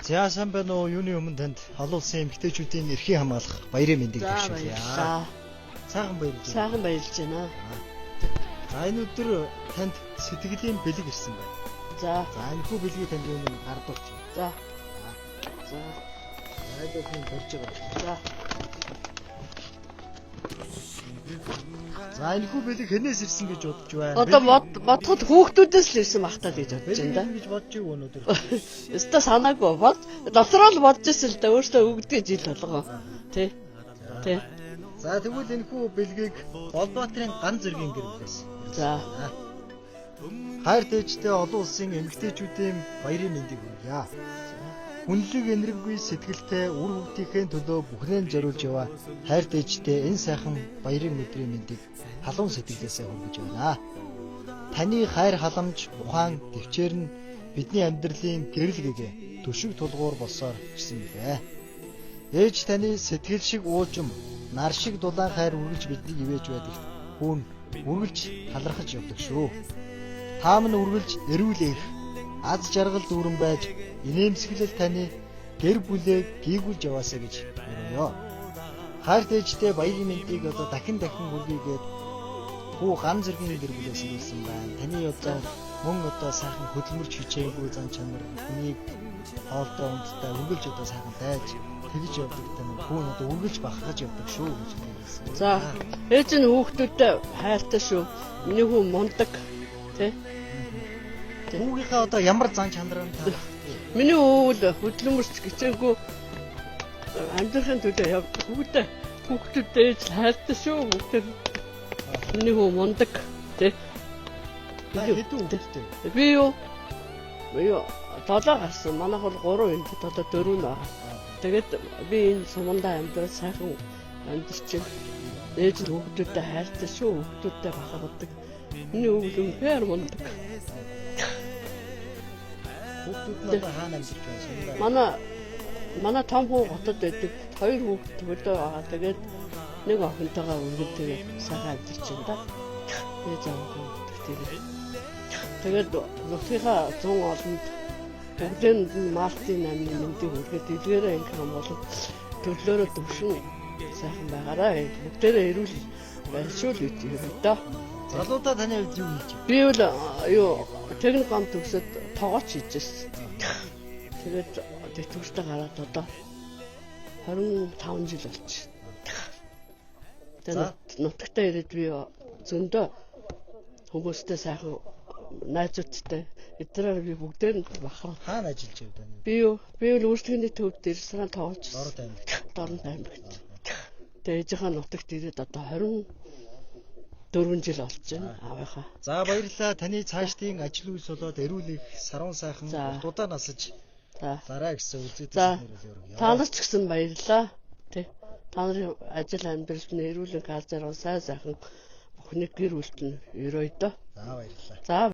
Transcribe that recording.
За сайн байна уу? Юуны өмнө танд олон улсын эмэгтэйчүүдийн эрхийн хамгаалах баярын мэндийг хүргье. Сайхан баярлж байна. Сайхан баярлж байна. За энэ өдөр танд сэтгэлийн бэлэг ирсэн байна. За энэ хүү бэлгийг танд юу нэг гардуулж байна. За. Радиогийн борж байгаа. За энэ хүү бэлэг хэнээс ирсэн гэж бодож байна. Одоо бодоход хүүхдүүдээс л ирсэн багтаад гэж бодож байна да. Гэж бодож юу өнөөдөр. Өстө санаагүй бод. Дотроо л бодож ирсэн л да. Өөртөө өгдөг жил болгоо. Тэ. За тэгвэл энэ хүү бэлгийг Улбаатарын ган зэргийн гэрэлээс. За. Хайр дэжтэй олон улсын эмэгтэйчүүдийн баярын мэндийг хүргье. Хүнлэг энерггүй сэтгэлтэй үр хүүхдийнхээ төлөө бүхнээ зориулж яваа хайр дэжтэй энэ сайхан баярын өдрийн мэндийг халуун сэтгэлээсээ хүргэж байна. Таны хайр халамж, ухаан, төвчээр нь бидний амьдралын гэрэл гэгээ төшиг тулгуур болсоор ирсэн билээ. Ээж таны сэтгэл шиг уужим, нар шиг дулаан хайр үргэлж биднийг ивэж байдаг. Хүүн үргэлж талархаж явдаг шүү. Та минь үргэлж эрүүл их аз жаргал дүүрэн байж инээмсэглэл таны гэр бүлээ гийгүүлж яваасаа гэж өрөөё. Хайр дэжтэй баярын мэндийг одоо дахин хүргийгээд хүү ган зэргийн гэр бүлээс ирүүлсэн байна. Таны одоо мөн одоо сайхан хөдөлмөрч хичээгүй зан чанар хүнийг хоолтой ундтай үргэлж одоо сайхан дайж тэгж явдаг тань хүүн одоо үргэлж бахархаж явдаг шүү гэж хэлсэн. За ээж нь хүүхдүүдтэй хайртай шүү. Миний хүү мундаг тий. Хүүгийнхаа одоо ямар зан чанар нь таах. Миний өвөл хөдөлмөрч гिचээгүй амьдрахын төлөө явдаг хүүхдүүдтэй ээж хайртай шүү. Хүүхдүүд миний хүү мундаг тий. Хэдэн хүүхдтэй? Би юу 7 гарсан. Манайх бол 3 юм. Одоо 4 нь байгаа. Тэгээд би энэ сумандаа амьдрал сайхан амьдарч байна. Ээж нь хүүхдүүдтэй хайртай шүү. Хүүхдүүдтэй бахархдаг. Миний өвөл үнэхээр мундаг. Хүүхдүүд нь хаана амьдарч байна? Манай том хүү хотод байдаг. 2 хүүхэд төлөө байгаа. Тэгээд нэг охинтойгоо үргэлжлээ сайхан амьдарч байна да. Ээж аваа тэгээд нутгийнхаа 100 олонд бүгдэн мартын амны мэндийг хүргээд дэлгээрээ ингэх юм бол төрлөөрөө төвшин сайхан байгаарай. Бүгдээрээ эрүүл байшгүй л үү даа. Залуудаа таны хувьд юу хийж байна? Би бол техник ам төгсөд тоогооч хийжсэн. Тэгээд тэтгэвртээ гараад одоо 25 жил болчих. Тэгээд нутагтаа ирээд би зөндөө хүмүүстэй сайхан найзуудтай эдрээр би бүгдээр нь бахарх. Хаана ажиллаж явдаг вэ? Би л өөрсдийнхний төвд ресторан тоолж Дорн аймагт. Тэгээд ээжийнхаа нутагт ирээд одоо 24 жил болж байна аавынхаа. За баярлалаа. Таны цаашдын ажил үйлс болоод эрүүл их сарун сайхан удаа насаж дараа гэсэн үзэгдэл нэрээр. Та нар ч гэсэн баярлалаа. Тэ. Та нарын ажил амьдралд нь эрүүл их газар сайн сайхан бүхний гэр бүлд нь өрөөё доо. За баярлалаа. За